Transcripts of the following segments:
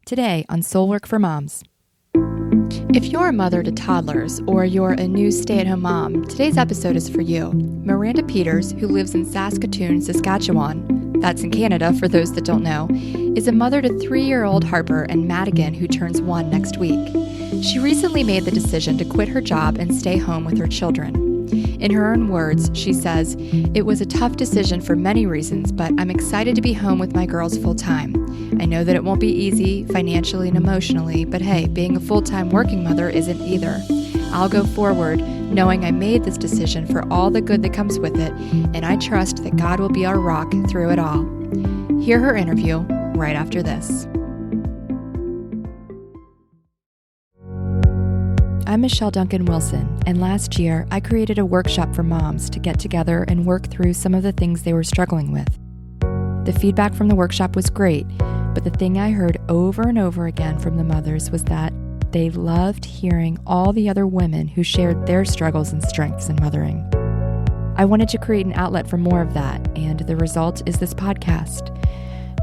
today on Soulwork for Moms. If you're a mother to toddlers or you're a new stay-at-home mom, today's episode is for you. Miranda Peters, who lives in Saskatoon, Saskatchewan, that's in Canada for those that don't know, is a mother to 3-year-old Harper and Maddie, who turns 1 next week. She recently made the decision to quit her job and stay home with her children. In her own words, she says, "It was a tough decision for many reasons, but I'm excited to be home with my girls full time. I know that it won't be easy financially and emotionally, but hey, being a full-time working mother isn't either. I'll go forward knowing I made this decision for all the good that comes with it, and I trust that God will be our rock through it all." Hear her interview right after this. I'm Michelle Duncan-Wilson, and last year I created a workshop for moms to get together and work through some of the things they were struggling with. The feedback from the workshop was great, but the thing I heard over and over again from the mothers was that they loved hearing all the other women who shared their struggles and strengths in mothering. I wanted to create an outlet for more of that, and the result is this podcast.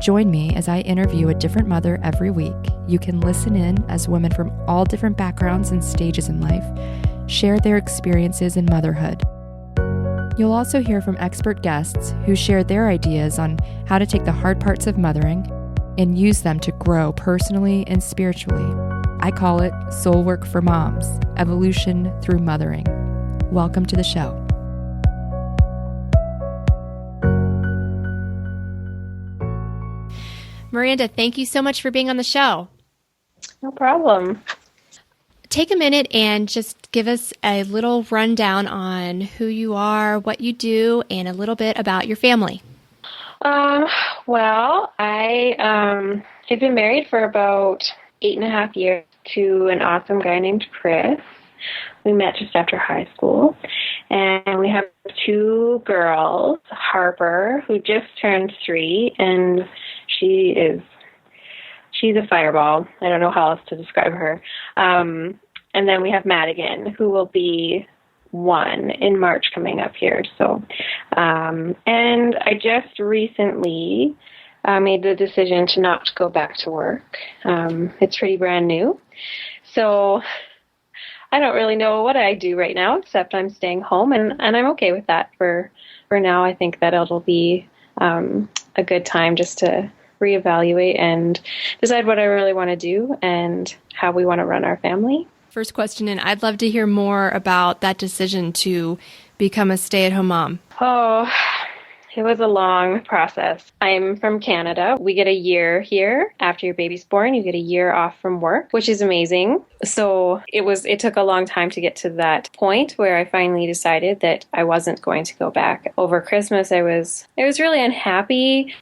Join me as I interview a different mother every week. You can listen in as women from all different backgrounds and stages in life share their experiences in motherhood. You'll also hear from expert guests who share their ideas on how to take the hard parts of mothering and use them to grow personally and spiritually. I call it Soulwork for Moms, Evolution Through Mothering. Welcome to the show. Miranda, thank you so much for being on the show. No problem. Take a minute and just give us a little rundown on who you are, what you do, and a little bit about your family. Well, I have been married for about 8.5 years to an awesome guy named Chris. We met just after high school, and we have 2 girls, Harper, who just turned 3, and she's a fireball. I don't know how else to describe her. And then we have Maddie, who will be 1 in March coming up here. So, and I just recently made the decision to not go back to work. It's pretty brand new. So I don't really know what I do right now, except I'm staying home, and I'm okay with that for now. I think that it'll be a good time just to reevaluate and decide what I really want to do and how we want to run our family. First question, and I'd love to hear more about that decision to become a stay-at-home mom. Oh, it was a long process. I'm from Canada. We get a year here. After your baby's born, you get a year off from work, which is amazing. So it took a long time to get to that point where I finally decided that I wasn't going to go back. Over Christmas, I was really unhappy.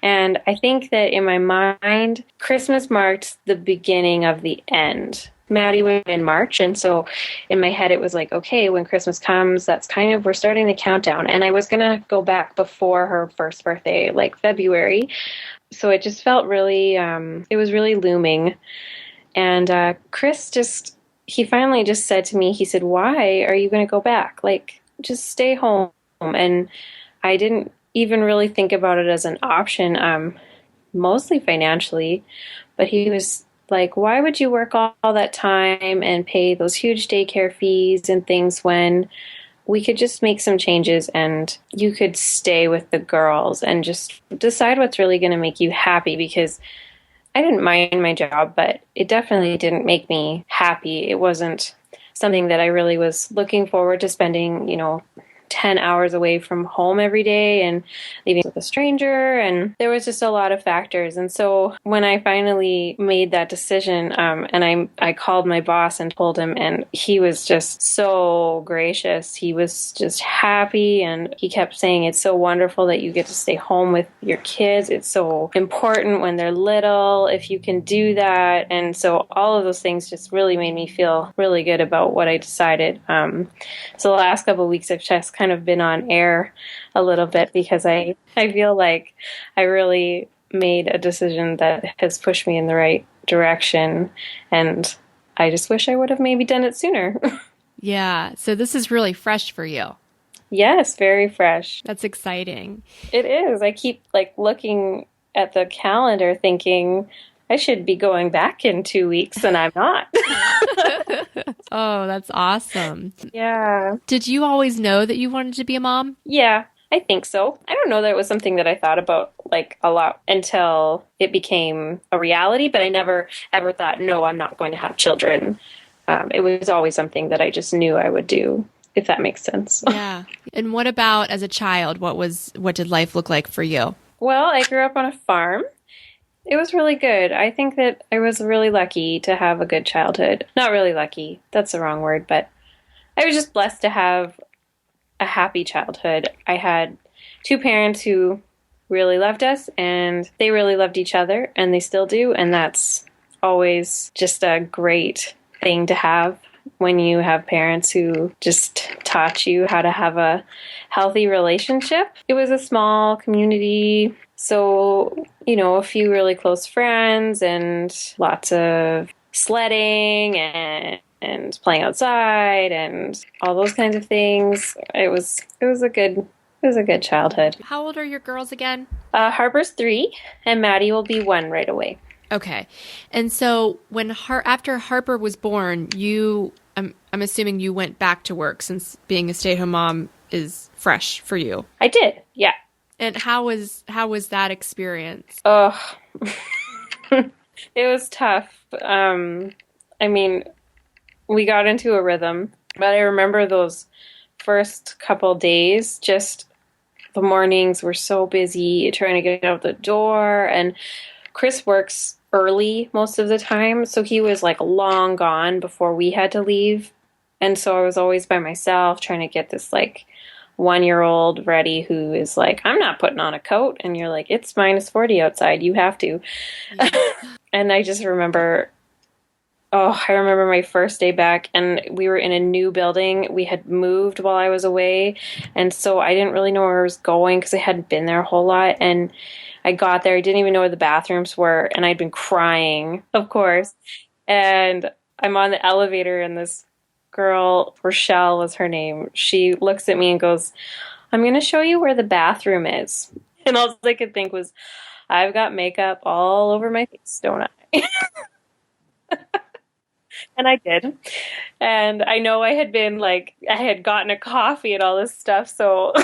And I think that in my mind, Christmas marked the beginning of the end. Maddie was in March, and so in my head it was like, okay, when Christmas comes, that's kind of, we're starting the countdown. And I was going to go back before her first birthday, like February. So it just felt really, it was really looming. And Chris he finally just said to me, he said, "Why are you going to go back? Like, just stay home." And I didn't even really think about it as an option, mostly financially, but he was like, "Why would you work all that time and pay those huge daycare fees and things when we could just make some changes and you could stay with the girls and just decide what's really going to make you happy?" Because I didn't mind my job, but it definitely didn't make me happy. It wasn't something that I really was looking forward to spending, 10 hours away from home every day and leaving with a stranger. And there was just a lot of factors. And so when I finally made that decision, and I called my boss and told him, and he was just so gracious. He was just happy. And he kept saying, "It's so wonderful that you get to stay home with your kids. It's so important when they're little, if you can do that." And so all of those things just really made me feel really good about what I decided. So the last couple of weeks I've just kind of been on air a little bit because I feel like I really made a decision that has pushed me in the right direction, and I just wish I would have maybe done it sooner. Yeah, so this is really fresh for you. Yes, very fresh. That's exciting. It is. I keep looking at the calendar thinking, I should be going back in 2 weeks and I'm not. Oh, that's awesome. Yeah. Did you always know that you wanted to be a mom? Yeah, I think so. I don't know that it was something that I thought about like a lot until it became a reality, but I never ever thought, no, I'm not going to have children. It was always something that I just knew I would do, if that makes sense. Yeah. And what about as a child? What did life look like for you? Well, I grew up on a farm. It was really good. I think that I was really lucky to have a good childhood. Not really lucky. That's the wrong word, but I was just blessed to have a happy childhood. I had two parents who really loved us and they really loved each other and they still do. And that's always just a great thing to have when you have parents who just taught you how to have a healthy relationship. It was a small community. So, a few really close friends and lots of sledding and playing outside and all those kinds of things. It was a good childhood. How old are your girls again? Harper's 3 and Maddie will be 1 right away. Okay. And so after Harper was born, I'm assuming you went back to work since being a stay-at-home mom is fresh for you. I did. Yeah. And how was that experience? Oh, it was tough. I mean, we got into a rhythm, but I remember those first couple days, just the mornings were so busy trying to get out the door. And Chris works early most of the time, so he was like long gone before we had to leave. And so I was always by myself trying to get this like 1-year-old ready who is like, I'm not putting on a coat. And you're like, it's -40 outside. You have to. Yeah. And I just remember, I remember my first day back and we were in a new building. We had moved while I was away. And so I didn't really know where I was going because I hadn't been there a whole lot. And I got there. I didn't even know where the bathrooms were. And I'd been crying, of course. And I'm on the elevator and this girl, Rochelle was her name, she looks at me and goes, I'm going to show you where the bathroom is. And all I could think was, I've got makeup all over my face, don't I? And I did. And I know I had gotten a coffee and all this stuff. So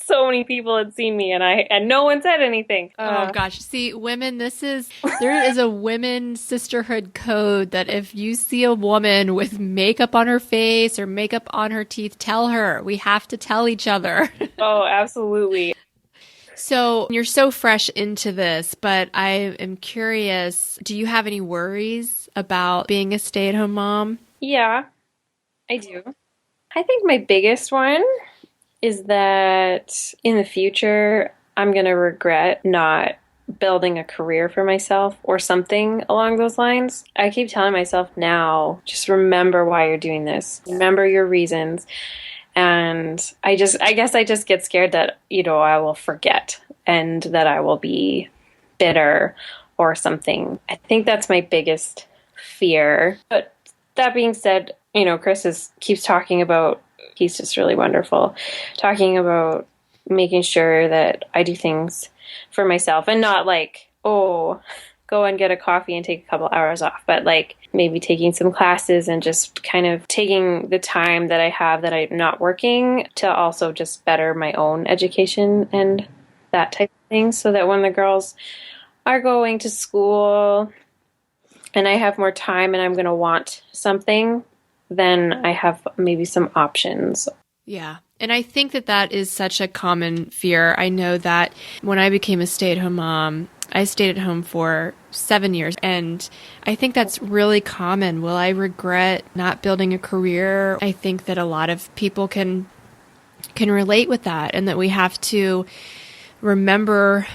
so many people had seen me and no one said anything. Oh gosh. See, women, there is a women sisterhood code that if you see a woman with makeup on her face or makeup on her teeth, tell her. We have to tell each other. Oh, absolutely. So you're so fresh into this, but I am curious, do you have any worries about being a stay-at-home mom? Yeah, I do. I think my biggest one is that in the future, I'm going to regret not building a career for myself or something along those lines. I keep telling myself now, just remember why you're doing this. Remember your reasons. And I guess I just get scared that, I will forget and that I will be bitter or something. I think that's my biggest fear. But that being said, Chris keeps talking about, he's just really wonderful, talking about making sure that I do things for myself and not like, go and get a coffee and take a couple hours off, but like maybe taking some classes and just kind of taking the time that I have that I'm not working to also just better my own education and that type of thing, so that when the girls are going to school and I have more time and I'm going to want something, then I have maybe some options. Yeah. And I think that is such a common fear. I know that when I became a stay-at-home mom, I stayed at home for 7 years, and I think that's really common. Will I regret not building a career? I think that a lot of people can relate with that, and that we have to remember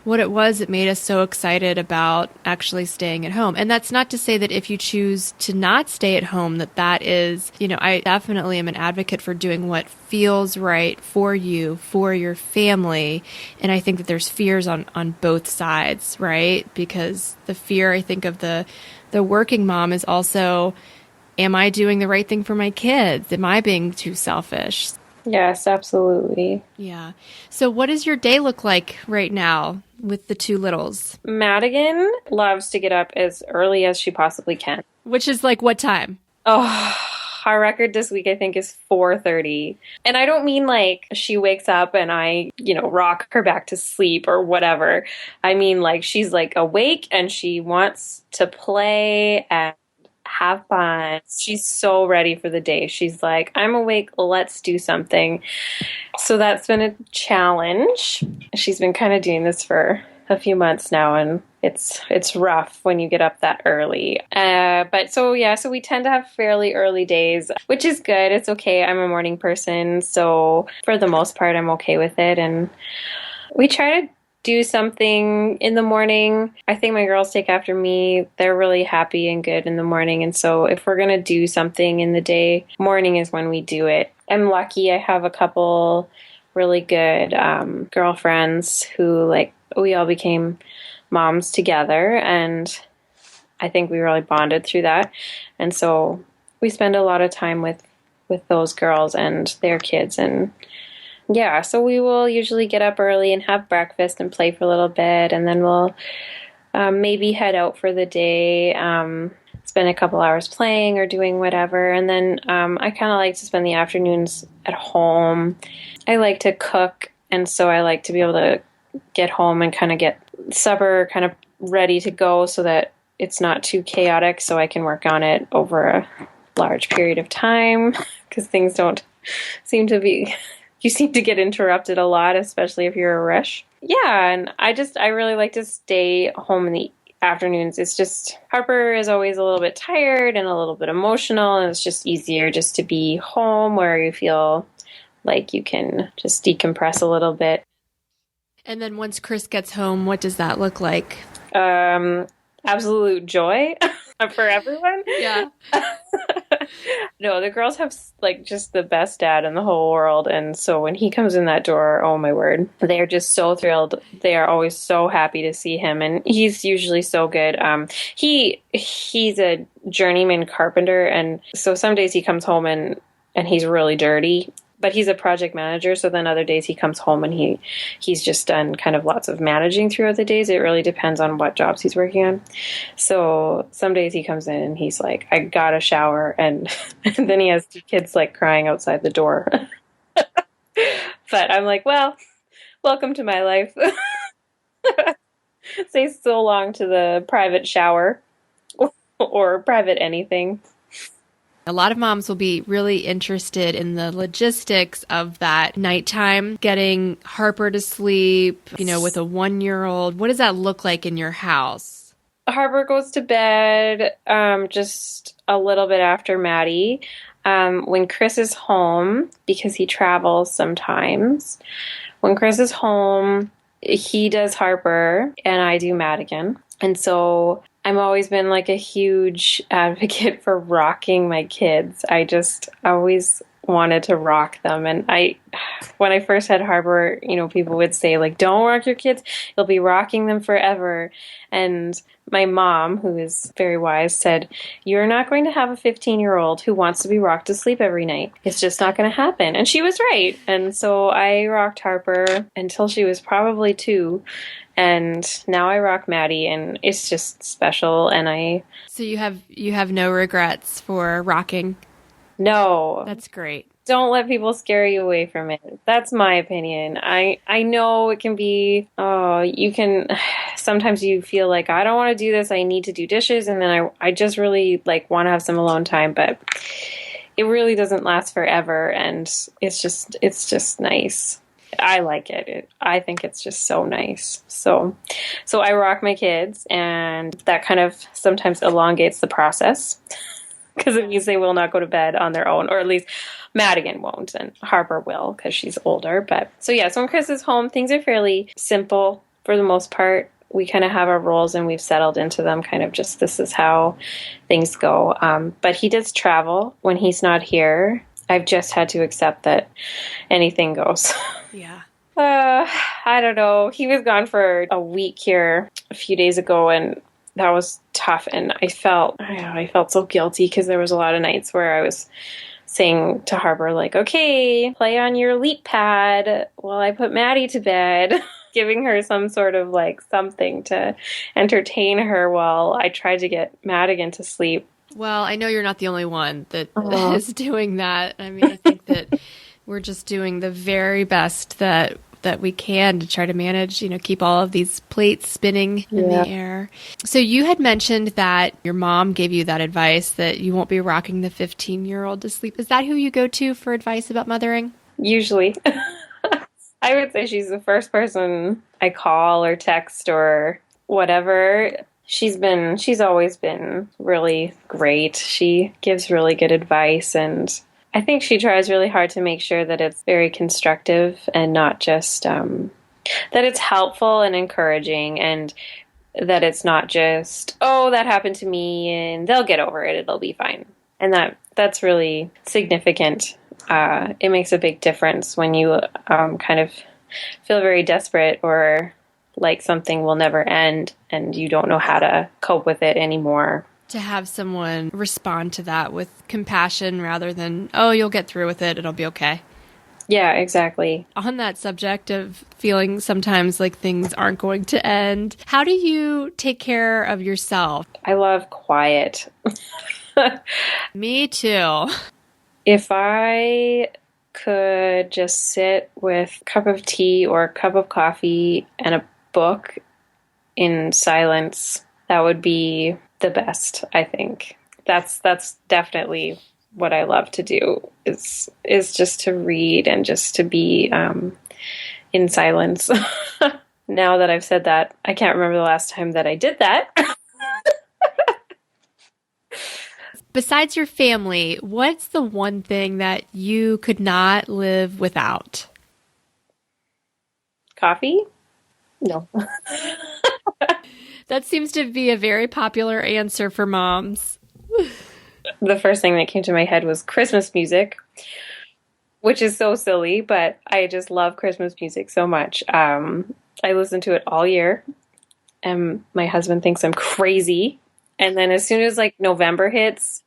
what it was that made us so excited about actually staying at home. And that's not to say that if you choose to not stay at home, that is, I definitely am an advocate for doing what feels right for you, for your family. And I think that there's fears on both sides, right? Because the fear, I think, of the working mom is also, am I doing the right thing for my kids? Am I being too selfish? Yes, absolutely. Yeah. So what does your day look like right now with the two littles? Madigan loves to get up as early as she possibly can. Which is like what time? Oh, our record this week I think is 4:30. And I don't mean like she wakes up and I, rock her back to sleep or whatever. I mean like she's like awake and she wants to play and have fun. She's so ready for the day. She's like, I'm awake, let's do something. So that's been a challenge. She's been kind of doing this for a few months now, and it's rough when you get up that early. So we tend to have fairly early days, which is good. It's okay. I'm a morning person, so for the most part, I'm okay with it. And we try to do something in the morning. I think my girls take after me. They're really happy and good in the morning. And so if we're going to do something in the day, morning is when we do it. I'm lucky I have a couple really good girlfriends who we all became moms together, and I think we really bonded through that. And so we spend a lot of time with those girls and their kids. And yeah, so we will usually get up early and have breakfast and play for a little bit, and then we'll maybe head out for the day, spend a couple hours playing or doing whatever. And then I kind of like to spend the afternoons at home. I like to cook, and so I like to be able to get home and kind of get supper kind of ready to go so that it's not too chaotic, so I can work on it over a large period of time, because things don't seem to be... You seem to get interrupted a lot, especially if you're a rush. Yeah, and I really like to stay home in the afternoons. It's just, Harper is always a little bit tired and a little bit emotional, and it's just easier just to be home where you feel like you can just decompress a little bit. And then once Chris gets home, what does that look like? Absolute joy for everyone. Yeah. No, the girls have just the best dad in the whole world. And so when he comes in that door, oh my word, they are just so thrilled. They are always so happy to see him. And he's usually so good. He's a journeyman carpenter. And so some days he comes home and he's really dirty. But he's a project manager, so then other days he comes home and he's just done kind of lots of managing throughout the days. It really depends on what jobs he's working on. So some days he comes in and he's like, I got a shower, and then he has two kids crying outside the door. But I'm like, well, welcome to my life. Say so long to the private shower or private anything. A lot of moms will be really interested in the logistics of that nighttime, getting Harper to sleep, with a 1-year-old. What does that look like in your house? Harper goes to bed just a little bit after Maddie. When Chris is home, because he travels sometimes, when Chris is home, he does Harper and I do Madigan. And so I've always been a huge advocate for rocking my kids. I just always wanted to rock them. And when I first had Harper, people would say don't rock your kids. You'll be rocking them forever. And my mom, who is very wise, said, you're not going to have a 15-year-old who wants to be rocked to sleep every night. It's just not going to happen. And she was right. And so I rocked Harper until she was probably 2. And now I rock Maddie, and it's just special. And So you have no regrets for rocking? No. That's great. Don't let people scare you away from it. That's my opinion. I know it can be, sometimes you feel like, I don't want to do this, I need to do dishes, and then I just really want to have some alone time, but it really doesn't last forever, and it's just nice. I like it. I think it's just so nice. So I rock my kids, and that kind of sometimes elongates the process because it means they will not go to bed on their own, or at least Madigan won't, and Harper will because she's older. But so when Chris is home, things are fairly simple for the most part. We kind of have our roles and we've settled into them, kind of just this is how things go. But he does travel when he's not here. I've just had to accept that anything goes. Yeah. I don't know. He was gone for a week here a few days ago, and that was tough. And I felt so guilty because there was a lot of nights where I was saying to Harper, like, okay, play on your leap pad while I put Maddie to bed, giving her some sort of like something to entertain her while I tried to get Madigan to sleep. Well, I know you're not the only one that is doing that. I mean, I think that we're just doing the very best that we can to try to manage, keep all of these plates spinning in the air. So you had mentioned that your mom gave you that advice that you won't be rocking the 15-year-old to sleep. Is that who you go to for advice about mothering? Usually. I would say she's the first person I call or text or whatever. She's always been really great. She gives really good advice, and I think she tries really hard to make sure that it's very constructive and not just that it's helpful and encouraging, and that it's not just, oh, that happened to me and they'll get over it, it'll be fine. And that's really significant. It makes a big difference when you kind of feel very desperate or like something will never end and you don't know how to cope with it anymore. To have someone respond to that with compassion rather than, oh, you'll get through with it, it'll be okay. Yeah, exactly. On that subject of feeling sometimes like things aren't going to end, how do you take care of yourself? I love quiet. Me too. If I could just sit with a cup of tea or a cup of coffee and a book in silence, that would be the best, I think. That's definitely what I love to do is just to read and just to be in silence. Now that I've said that, I can't remember the last time that I did that. Besides your family, what's the one thing that you could not live without? Coffee? No. That seems to be a very popular answer for moms. The first thing that came to my head was Christmas music, which is so silly, but I just love Christmas music so much. I listen to it all year, and my husband thinks I'm crazy. And then as soon as like November hits,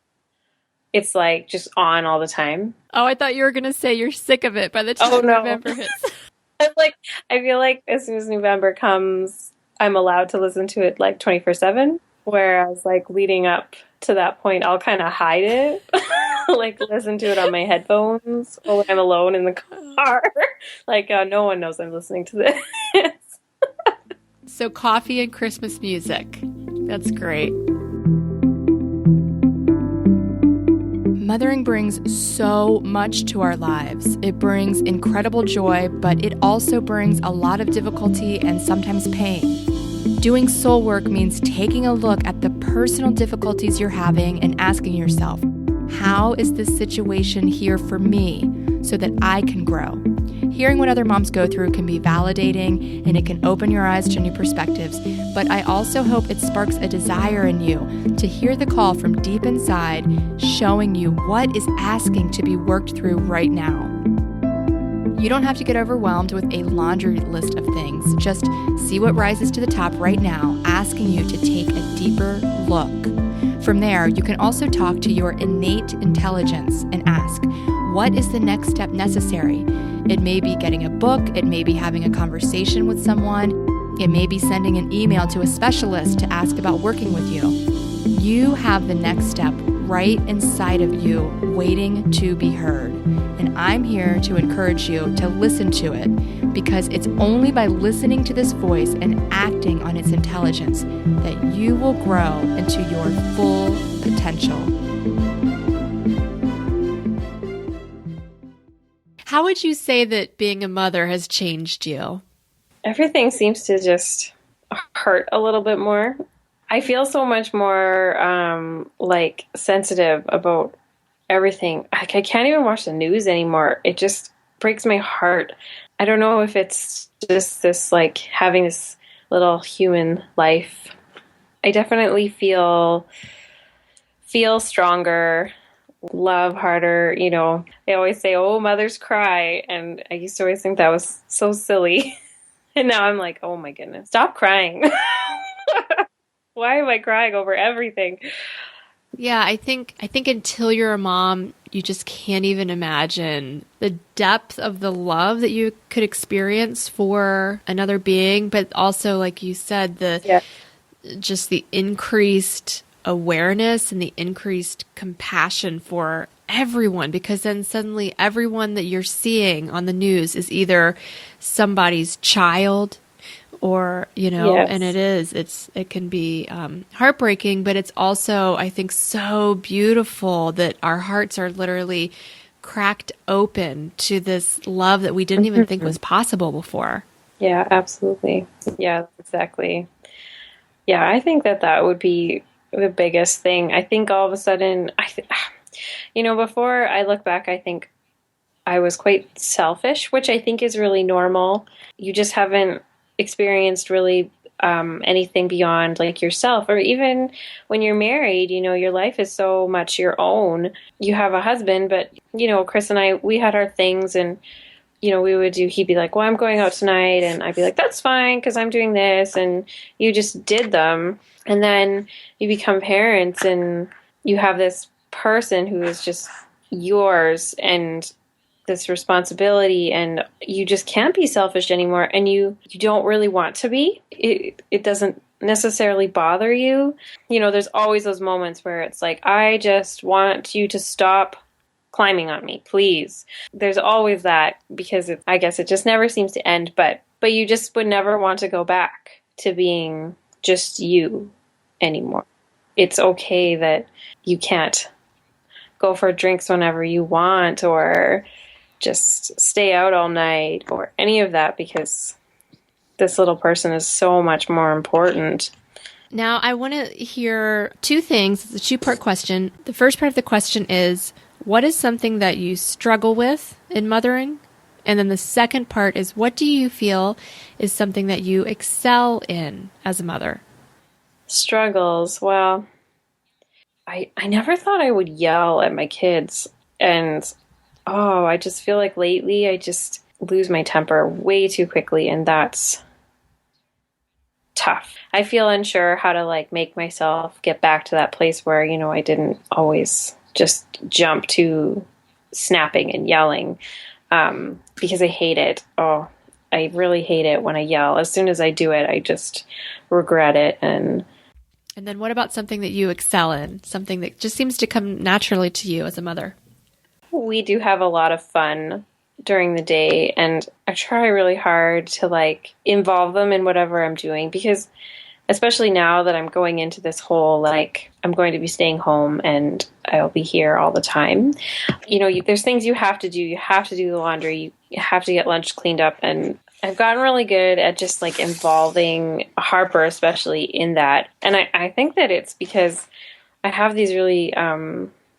it's like just on all the time. Oh, I thought you were going to say you're sick of it by the time November hits. I feel like as soon as November comes, I'm allowed to listen to it like 24/7. Whereas like leading up to that point, I'll kind of hide it, like listen to it on my headphones or when I'm alone in the car. Like no one knows I'm listening to this. So coffee and Christmas music. That's great. Mothering brings so much to our lives. It brings incredible joy, but it also brings a lot of difficulty and sometimes pain. Doing soul work means taking a look at the personal difficulties you're having and asking yourself, how is this situation here for me so that I can grow? Hearing what other moms go through can be validating and it can open your eyes to new perspectives, but I also hope it sparks a desire in you to hear the call from deep inside, showing you what is asking to be worked through right now. You don't have to get overwhelmed with a laundry list of things. Just see what rises to the top right now, asking you to take a deeper look. From there, you can also talk to your innate intelligence and ask, what is the next step necessary? It may be getting a book, it may be having a conversation with someone, it may be sending an email to a specialist to ask about working with you. You have the next step right inside of you, waiting to be heard. And I'm here to encourage you to listen to it, because it's only by listening to this voice and acting on its intelligence that you will grow into your full potential. How would you say that being a mother has changed you? Everything seems to just hurt a little bit more. I feel so much more like sensitive about everything. I can't even watch the news anymore. It just breaks my heart. I don't know if it's just this like having this little human life. I definitely feel stronger, love harder. You know, they always say, oh, mothers cry. And I used to always think that was so silly. And now I'm like, oh my goodness, stop crying. Why am I crying over everything? Yeah, I think until you're a mom, you just can't even imagine the depth of the love that you could experience for another being, but also, like you said, Yeah. just the increased awareness and the increased compassion for everyone, because then suddenly everyone that you're seeing on the news is either somebody's child or, Yes. and it can be heartbreaking, but it's also, I think, so beautiful that our hearts are literally cracked open to this love that we didn't even think was possible before. Yeah, absolutely. Yeah, exactly. Yeah, I think that would be the biggest thing. I think all of a sudden, before I look back, I think I was quite selfish, which I think is really normal. You just haven't experienced really anything beyond like yourself, or even when you're married, your life is so much your own. You have a husband, but Chris and I, we had our things, and he'd be like, well, I'm going out tonight. And I'd be like, that's fine, because I'm doing this. And you just did them. And then you become parents and you have this person who is just yours and this responsibility, and you just can't be selfish anymore. And you don't really want to be. It doesn't necessarily bother you. There's always those moments where it's like, I just want you to stop climbing on me, please. There's always that, because I guess it just never seems to end, but you just would never want to go back to being just you anymore. It's okay that you can't go for drinks whenever you want, or just stay out all night, or any of that, because this little person is so much more important. Now, I want to hear two things. It's a two-part question. The first part of the question is, what is something that you struggle with in mothering? And then the second part is, what do you feel is something that you excel in as a mother? Struggles. Well, I never thought I would yell at my kids. And, I just feel like lately I just lose my temper way too quickly. And that's tough. I feel unsure how to make myself get back to that place where, I didn't always just jump to snapping and yelling, because I hate it. Oh, I really hate it when I yell. As soon as I do it, I just regret it. And then what about something that you excel in, something that just seems to come naturally to you as a mother? We do have a lot of fun during the day, and I try really hard to involve them in whatever I'm doing, because especially now that I'm going into this whole, I'm going to be staying home and I'll be here all the time. There's things you have to do. You have to do the laundry. You have to get lunch cleaned up. And I've gotten really good at just involving Harper, especially in that. And I think that it's because I have these really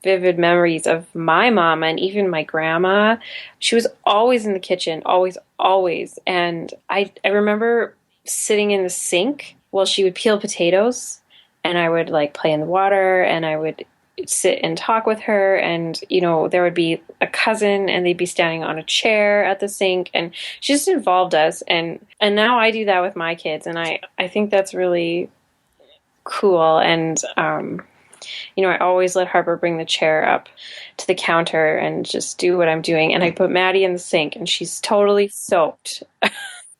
vivid memories of my mom and even my grandma. She was always in the kitchen, always, always. And I remember sitting in the sink while she would peel potatoes, and I would play in the water, and I would sit and talk with her, and there would be a cousin and they'd be standing on a chair at the sink, and she just involved us, and now I do that with my kids, and I think that's really cool. And I always let Harper bring the chair up to the counter and just do what I'm doing, and I put Maddie in the sink and she's totally soaked.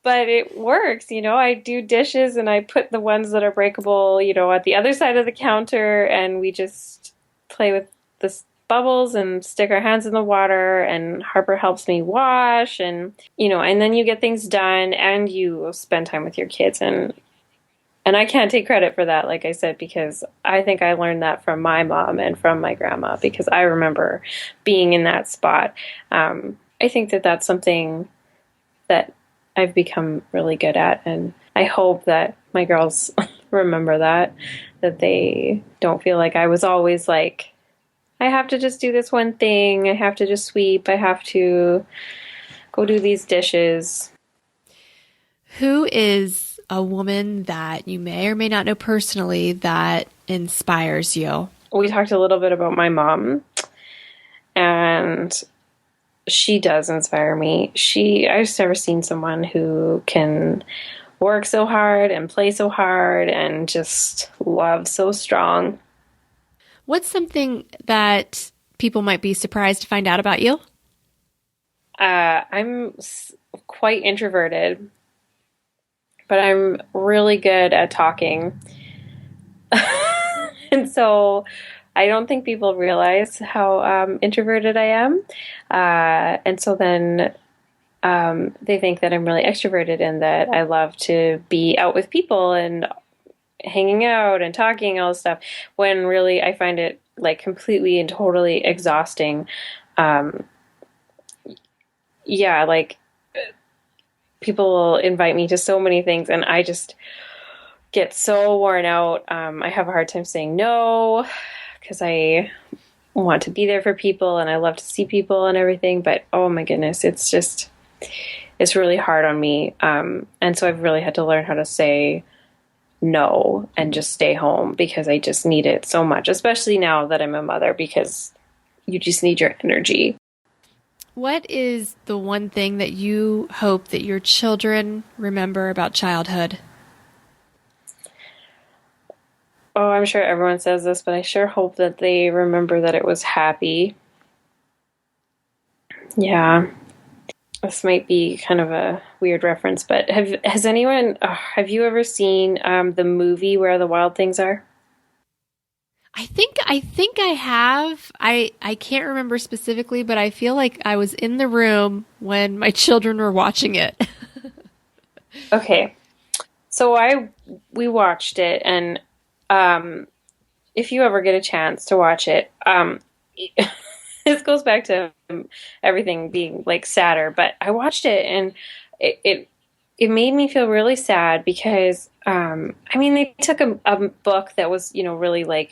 But it works, I do dishes and I put the ones that are breakable, at the other side of the counter, and we just play with the bubbles and stick our hands in the water, and Harper helps me wash, and, and then you get things done and you spend time with your kids. And I can't take credit for that, like I said, because I think I learned that from my mom and from my grandma, because I remember being in that spot. I think that that's something that I've become really good at, and I hope that my girls remember that they don't feel like I was always I have to just do this one thing, I have to just sweep, I have to go do these dishes. Who is a woman that you may or may not know personally that inspires you? We talked a little bit about my mom, and she does inspire me. I've just never seen someone who can work so hard and play so hard and just love so strong. What's something that people might be surprised to find out about you? I'm quite introverted, but I'm really good at talking. And so I don't think people realize how introverted I am. And so then they think that I'm really extroverted and that I love to be out with people and hanging out and talking, all this stuff, when really I find it like completely and totally exhausting. Yeah, like people will invite me to so many things and I just get so worn out. I have a hard time saying no because I want to be there for people and I love to see people and everything. But oh my goodness, it's really hard on me. And so I've really had to learn how to say no and just stay home because I just need it so much, especially now that I'm a mother, because you just need your energy. What is the one thing that you hope that your children remember about childhood? Oh, I'm sure everyone says this, but I sure hope that they remember that it was happy. Yeah. This might be kind of a weird reference, but have you ever seen the movie Where the Wild Things Are? I think I have. I can't remember specifically, but I feel like I was in the room when my children were watching it. Okay. So we watched it, and if you ever get a chance to watch it, this goes back to everything being like sadder, but I watched it and it made me feel really sad because, they took a book that was, really like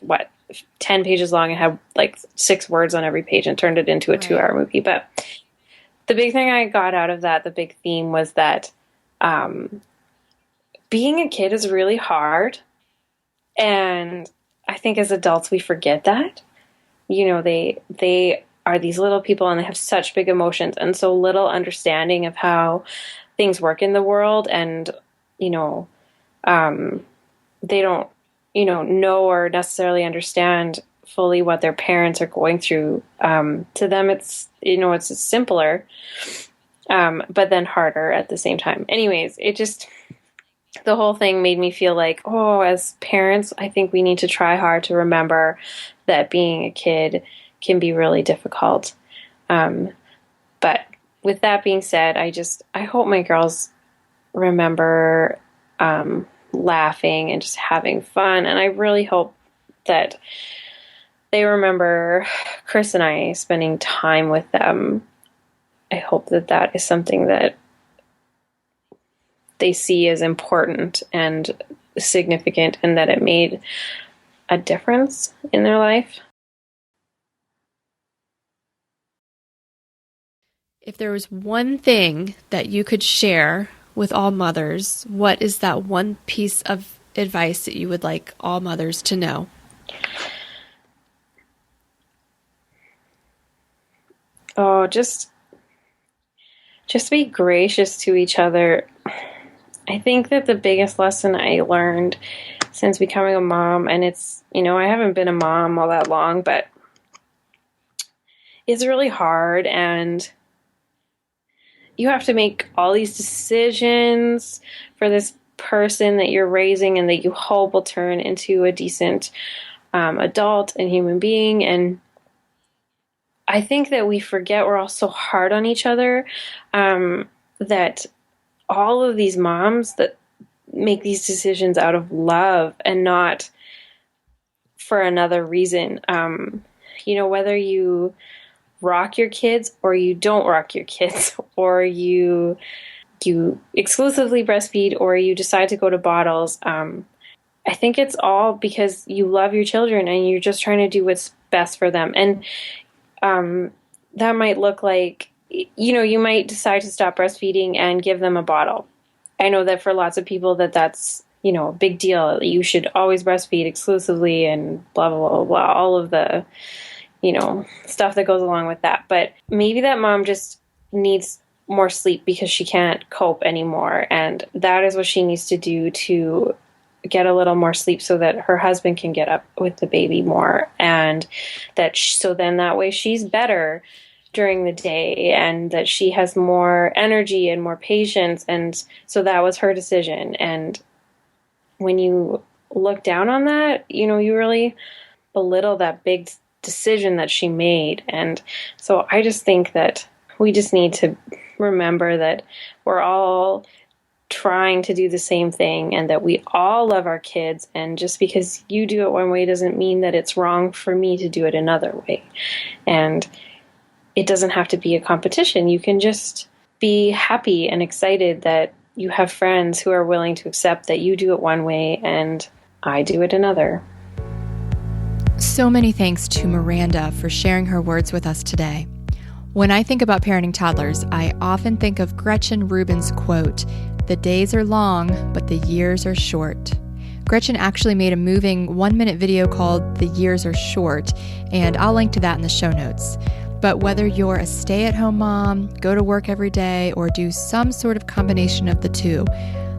10 pages long and had like 6 words on every page and turned it into a 2-hour movie. But the big thing I got out of that, the big theme was that, being a kid is really hard. And I think as adults, we forget that. They are these little people and they have such big emotions and so little understanding of how things work in the world. And, they don't, know or necessarily understand fully what their parents are going through. To them, it's simpler, but then harder at the same time. Anyways, the whole thing made me feel like, as parents, I think we need to try hard to remember that being a kid can be really difficult. But with that being said, I hope my girls remember laughing and just having fun. And I really hope that they remember Chris and I spending time with them. I hope that is something that they see as important and significant and that it made a difference in their life. If there was one thing that you could share with all mothers, what is that one piece of advice that you would like all mothers to know? Oh, just be gracious to each other. I think that the biggest lesson I learned since becoming a mom, and it's, I haven't been a mom all that long, but it's really hard and you have to make all these decisions for this person that you're raising and that you hope will turn into a decent adult and human being. And I think that we forget we're all so hard on each other, that all of these moms that make these decisions out of love and not for another reason. Whether you rock your kids or you don't rock your kids, or you exclusively breastfeed or you decide to go to bottles. I think it's all because you love your children and you're just trying to do what's best for them. And that might look like, you might decide to stop breastfeeding and give them a bottle. I know that for lots of people that's, a big deal. You should always breastfeed exclusively and blah, blah, blah, blah, all of the, stuff that goes along with that. But maybe that mom just needs more sleep because she can't cope anymore. And that is what she needs to do to get a little more sleep so that her husband can get up with the baby more, and so then that way she's better during the day, and that she has more energy and more patience. And so that was her decision. And when you look down on that, you really belittle that big decision that she made. And so I just think that we just need to remember that we're all trying to do the same thing, and that we all love our kids. And just because you do it one way doesn't mean that it's wrong for me to do it another way. And it doesn't have to be a competition. You can just be happy and excited that you have friends who are willing to accept that you do it one way and I do it another. So many thanks to Miranda for sharing her words with us today. When I think about parenting toddlers, I often think of Gretchen Rubin's quote, "The days are long, but the years are short." Gretchen actually made a moving 1-minute video called "The Years Are Short," and I'll link to that in the show notes. But whether you're a stay-at-home mom, go to work every day, or do some sort of combination of the two,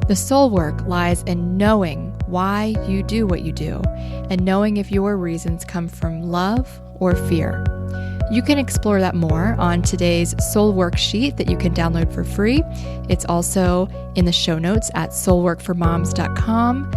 the soul work lies in knowing why you do what you do, and knowing if your reasons come from love or fear. You can explore that more on today's soul worksheet that you can download for free. It's also in the show notes at soulworkformoms.com.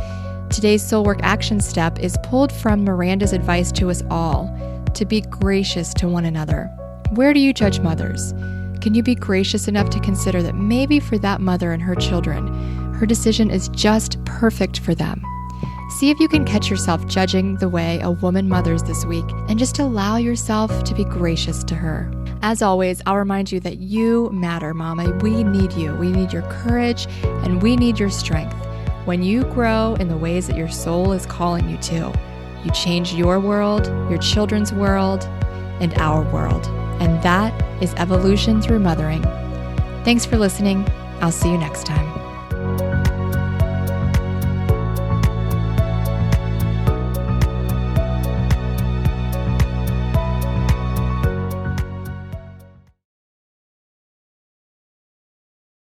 Today's soul work action step is pulled from Miranda's advice to us all, to be gracious to one another. Where do you judge mothers? Can you be gracious enough to consider that maybe for that mother and her children, her decision is just perfect for them? See if you can catch yourself judging the way a woman mothers this week, and just allow yourself to be gracious to her. As always, I'll remind you that you matter, Mama. We need you. We need your courage, and we need your strength. When you grow in the ways that your soul is calling you to, you change your world, your children's world, and our world. And that is evolution through mothering. Thanks for listening. I'll see you next time.